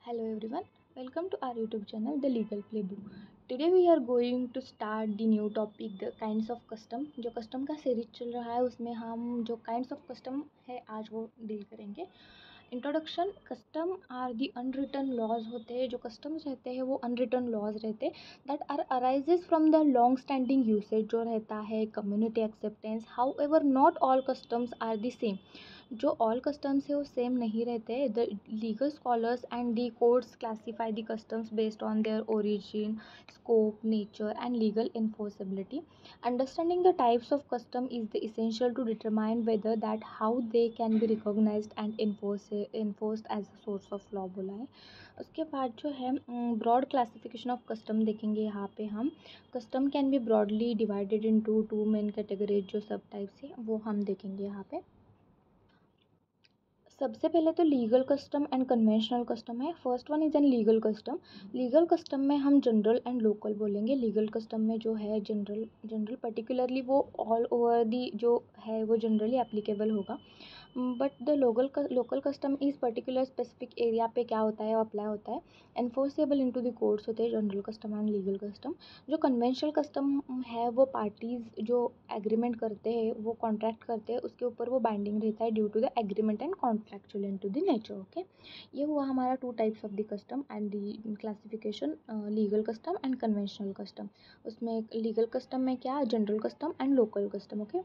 Hello everyone, welcome to our YouTube channel The Legal Playbook. Today we are going to start the new topic the kinds of custom. जो custom का series चल रहा है उसमें हम जो kinds of custom है आज वो डील करेंगे. Introduction. Custom are the unwritten laws होते हैं. जो कस्टम्स रहते हैं वो अनरिटन लॉज रहते हैं that are arises from the long standing usage जो रहता है community acceptance. However not all customs are the same. जो ऑल कस्टम्स है वो सेम नहीं रहते. The legal scholars and the courts classify the customs based on their origin, scope, nature, and legal enforceability. Understanding the types of custom is the essential to determine whether that how they can be recognized and enforced as a source of law बोला है. उसके बाद जो है broad classification of custom देखेंगे. यहाँ पे हम custom can be broadly divided into two main categories. जो सब टाइप्स है वो हम देखेंगे यहाँ पे. सबसे पहले तो legal custom and conventional custom है. First one is an legal custom. Legal custom में हम जनरल एंड लोकल बोलेंगे. लीगल कस्टम में जो है जनरल जनरल पर्टिकुलरली वो ऑल ओवर दी जो है वो जनरली एप्लीकेबल होगा. But the local custom is particular specific area पे क्या होता है वो अप्लाई होता है. एनफोर्सेबल इनटू द कोर्ट्स होते हैं general custom and legal custom. जो कन्वेंशनल कस्टम है वो पार्टीज़ जो एग्रीमेंट करते हैं वो कॉन्ट्रैक्ट करते हैं उसके ऊपर वो बाइंडिंग रहता है due to the agreement and contractual into the nature. Okay, ये हुआ हमारा two types of the custom and the classification. Legal custom and conventional custom. उसमें लीगल कस्टम में क्या general custom and local custom. Okay,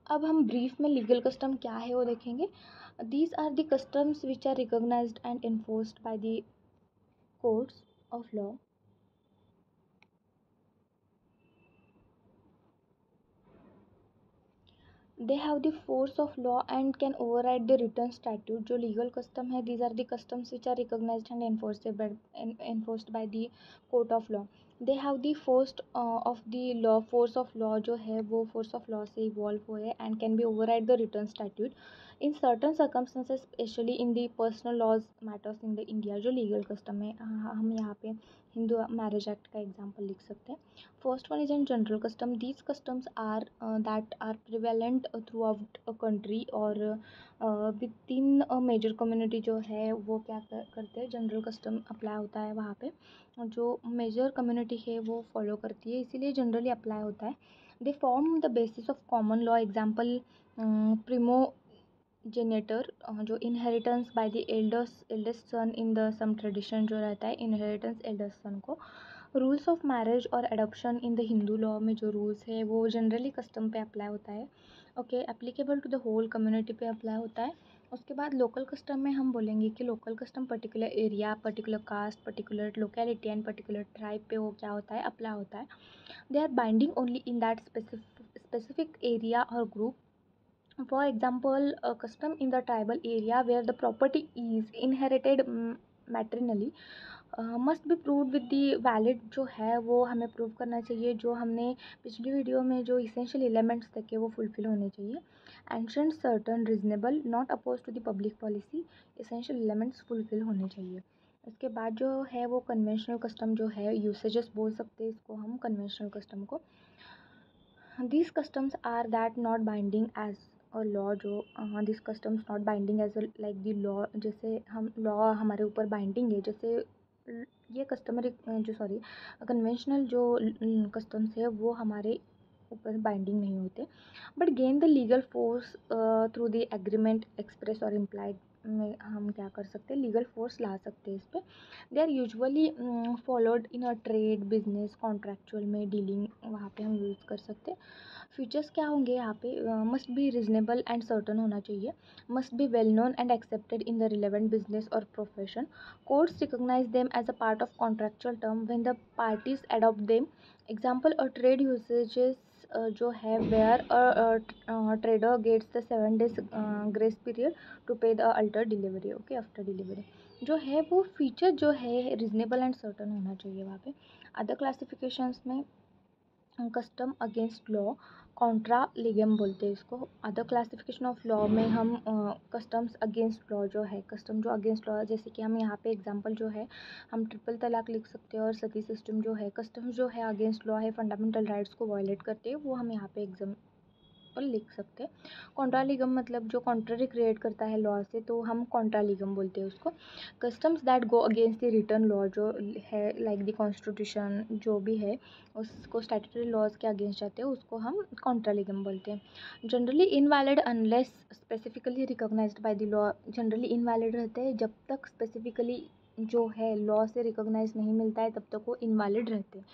अब हम brief में legal custom क्या है वो देखेंगे. These are the customs which are recognised and enforced by the courts of law. They have the force of law and can override the written statute. जो legal custom है these are the customs which are recognised and enforced by the court of law. They have the force of law जो है वो force of law से evolve हुए and can be override the written statute in certain circumstances specially in the personal laws matters in the India. जो legal custom है हम यहाँ पे हिंदू मैरिज एक्ट का एग्जाम्पल लिख सकते हैं. First one is in general custom. These customs are that are prevalent throughout a country और within a major community जो है वो क्या करते हैं जनरल कस्टम अप्लाई होता है वहाँ पे. जो मेजर कम्युनिटी है वो फॉलो करती है इसीलिए जनरली अप्लाई होता है. They form the basis of common law. Example primogeniture जो inheritance by the eldest son in the some tradition जो रहता है इनहेरिटेंस एल्डेस्ट सन को. रूल्स ऑफ मैरिज और adoption in the Hindu law में जो रूल्स है वो जनरली कस्टम पे अप्लाई होता है. Okay, applicable to the whole community पे अप्लाई होता है. उसके बाद लोकल कस्टम में हम बोलेंगे कि local custom particular area, particular caste, particular locality and particular tribe पे वो क्या होता है अप्लाई होता है. They are binding only in that specific area और group. For example, a custom in the tribal area where the property is inherited maternally must be proved with the valid. जो है वो हमें प्रूव करना चाहिए. जो हमने पिछली वीडियो में जो इसेंशियल एलिमेंट्स देखे वो फुलफिल होने चाहिए. Ancient certain reasonable not oppose to the public policy. Essential elements fulfil होने चाहिए. उसके बाद जो है वो कन्वेंशनल कस्टम जो है यूसेजेस बोल सकते हैं इसको हम कन्वेंशनल कस्टम को. These customs are that not binding as a law. जो these customs not binding as a like the law. जैसे हम law हमारे ऊपर binding है जैसे ये कस्टमर जो सॉरी कन्वेंशनल जो कस्टम्स है वो हमारे ऊपर बाइंडिंग नहीं होते but gain the legal force through the agreement express और इम्प्लाइड में हम क्या कर सकते हैं लीगल फोर्स ला सकते हैं इस पर. They are usually followed in a trade business contractual में डीलिंग वहाँ पे हम यूज़ कर सकते हैं. फीचर्स क्या होंगे यहाँ पे. Must be reasonable and certain होना चाहिए. Must be well known and accepted in the relevant business और profession. Courts recognise them as a part of contractual term when the parties adopt them. Example a trade usages जो है where trader gets the 7 days grace period to pay the after delivery. Okay, after delivery जो है वो feature जो है reasonable and certain होना चाहिए वहाँ पे. अदर क्लासिफिकेशंस में कस्टम अगेंस्ट लॉ कॉन्ट्रा लिगम बोलते हैं इसको. अदर क्लासिफिकेशन ऑफ लॉ में हम कस्टम्स अगेंस्ट लॉ जो है कस्टम जो अगेंस्ट लॉ जैसे कि हम यहाँ पे एग्जांपल जो है हम ट्रिपल तलाक लिख सकते हैं और सती सिस्टम जो है कस्टम्स जो है अगेंस्ट लॉ है फंडामेंटल राइट्स को वायलेट करते हैं वो हम यहाँ पे और लिख सकते हैं। कॉन्ट्रालीगम मतलब जो कॉन्ट्ररी क्रिएट करता है लॉ से, तो हम कॉन्ट्रालीगम बोलते हैं उसको। Customs that go against the written law जो है, लाइक द कॉन्स्टिट्यूशन जो भी है, उसको स्टैट्यूटरी लॉज के अगेंस्ट जाते हैं, उसको हम कॉन्ट्रालीगम बोलते हैं। Generally invalid unless specifically recognised by the law, generally invalid रहते हैं जब तक स्पेसिफिकली जो है लॉ से रिकॉग्नाइज नहीं मिलता है तब तक वो इनवैलिड रहते हैं।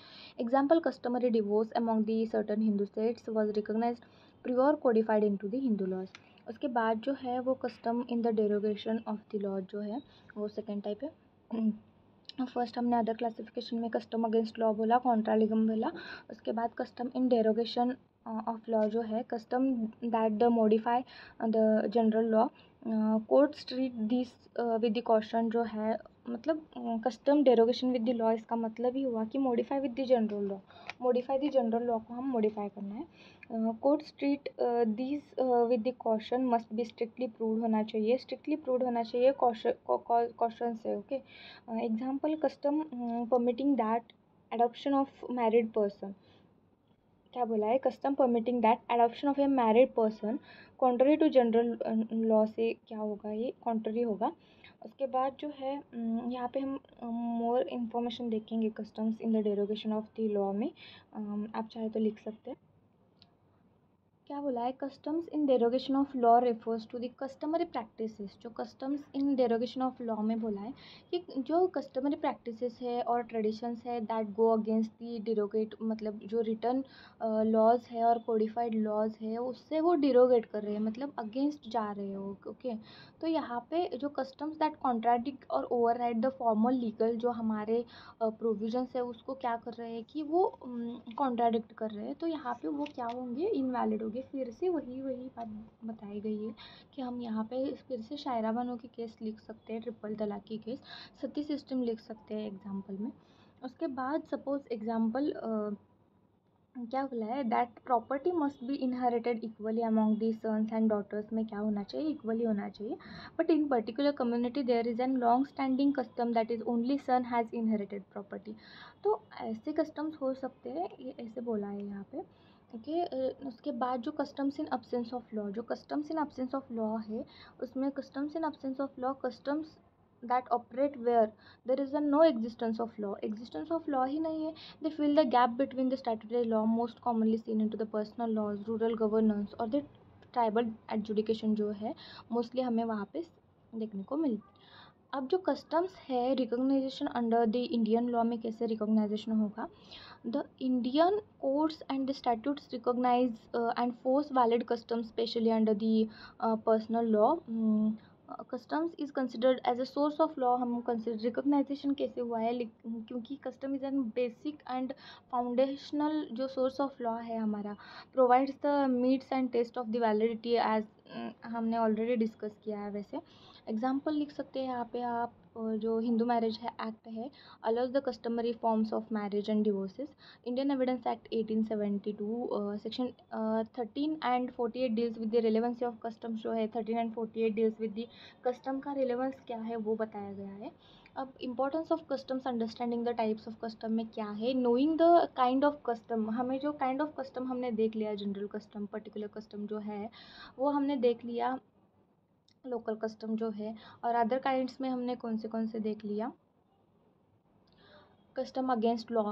Example, customary divorce among the certain Hindu states was recognised pure codified into the Hindu laws. उसके बाद जो है वो custom in the derogation of the law जो है वो सेकेंड टाइप है। फर्स्ट हमने अदर क्लासिफिकेशन में कस्टम अगेंस्ट लॉ बोला, कॉन्ट्रालीगम बोला। उसके बाद custom in derogation of law जो है, custom that the modify the general law. Courts treat this with the caution जो है, मतलब custom derogation with the law, इसका मतलब ही हुआ कि modify with the general law, modify the general law को हम मॉडिफाई करना है। Courts treat this with the caution must be strictly proved होना चाहिए, स्ट्रिक्टली प्रूव्ड होना चाहिए कॉशन से। Okay, example, custom permitting that adoption of married person, क्या बोला है, custom permitting that adoption of a married person contrary to general law से क्या होगा, ये कॉन्ट्ररी होगा। उसके बाद जो है यहाँ पे हम मोर इन्फॉर्मेशन देखेंगे customs in the derogation of the law में। आप चाहे तो लिख सकते हैं। क्या बोला है, customs in derogation of law refers to the customary practices. जो customs in derogation of law में बोला है कि जो कस्टमरी प्रैक्टिसेस है और ट्रेडिशंस है दैट गो अगेंस्ट दी डिरोगेट, मतलब जो रिटर्न लॉज है और कोडिफाइड लॉज है उससे वो डिरोगेट कर रहे हैं, मतलब अगेंस्ट जा रहे हो। ओके, तो यहाँ पे जो कस्टम्स दैट कॉन्ट्राडिक्ट और ओवरराइड द फॉर्मल लीगल जो हमारे प्रोविजंस है उसको क्या कर रहे हैं कि वो कॉन्ट्राडिक्ट कर रहे हैं, तो यहाँ पे वो क्या होंगे, इनवैलिड होंगे। फिर से वही वही बात बताई गई है कि हम यहाँ पे फिर से शायरा बानो की केस लिख सकते हैं, ट्रिपल तलाक की केस, सती सिस्टम लिख सकते हैं एग्जाम्पल में। उसके बाद सपोज एग्जाम्पल क्या बोला है, that property must be inherited equally among the sons and daughters में क्या होना चाहिए, इक्वली होना चाहिए। But in particular community there is an long standing custom that is only son has inherited property. तो ऐसे कस्टम्स हो सकते हैं, ये ऐसे बोला है यहाँ पे। ओके, उसके बाद जो customs in absence of law, जो customs in absence of law है उसमें customs in absence of law, customs that operate where there is no existence of law, existence of law ही नहीं है। They fill the gap between the statutory law most commonly seen into the personal laws, rural governance और the tribal adjudication जो है mostly हमें वहाँ पे देखने को मिलती। अब जो कस्टम्स है recognisation under the Indian law में कैसे रिकॉग्नाइजेशन होगा, the Indian courts and the statutes recognise and force valid customs specially under the personal law. Customs is considered as a source of law, हम consider recognisation कैसे हुआ है, क्योंकि custom is an basic and foundational जो source of law है हमारा, provides the meets and test of the validity as हमने already discuss किया है वैसे। एग्जाम्पल लिख सकते हैं यहाँ पे आप, जो हिंदू मैरिज है एक्ट है, allows the customary forms of marriage and divorces. Indian evidence act 1872 section 13 and 48 deals with the relevancy of customs जो है, 13 and 48 deals with the custom का रिलेवेंस क्या है वो बताया गया है। अब importance of customs, understanding the types of custom में क्या है, knowing the kind of custom, हमें जो काइंड ऑफ कस्टम हमने देख लिया, जनरल कस्टम, पर्टिकुलर कस्टम जो है वो हमने देख लिया, लोकल कस्टम जो है, और अदर काइंड्स में हमने कौन से देख लिया, कस्टम अगेंस्ट लॉ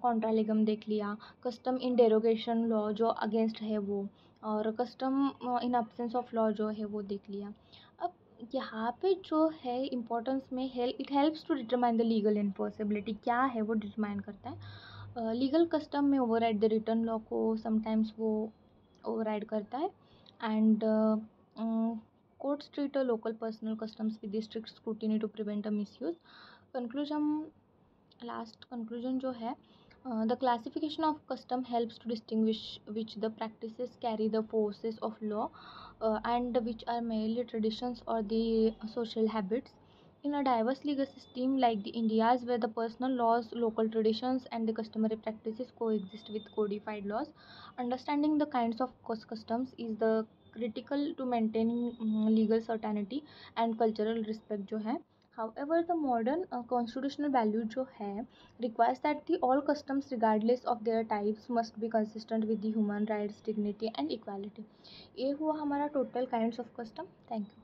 कॉन्ट्रालीगम देख लिया, कस्टम इन डेरोगेशन लॉ जो अगेंस्ट है वो, और custom in absence of law जो है वो देख लिया। अब यहाँ पे जो है इम्पोर्टेंस में it helps to determine the legal enforceability, क्या है वो डिटरमाइन करता है। लीगल कस्टम में ओवरराइड द रिटर्न लॉ को समटाइम्स वो ओवरराइड करता है। And courts treat a local personal customs with strict scrutiny to prevent a misuse। Conclusion, last conclusion जो है, the classification of custom helps to distinguish which the practices carry the forces of law and which are merely traditions और the social habits in a diverse legal system like the India's, where the personal laws, local traditions, and the customary practices coexist with codified laws. Understanding the kinds of customs is the critical to maintaining legal certainty and cultural respect जो है। However, the modern constitutional value जो है requires that the all customs regardless of their types must be consistent with the human rights, dignity and equality. ये हुआ हमारा total kinds of custom. Thank you.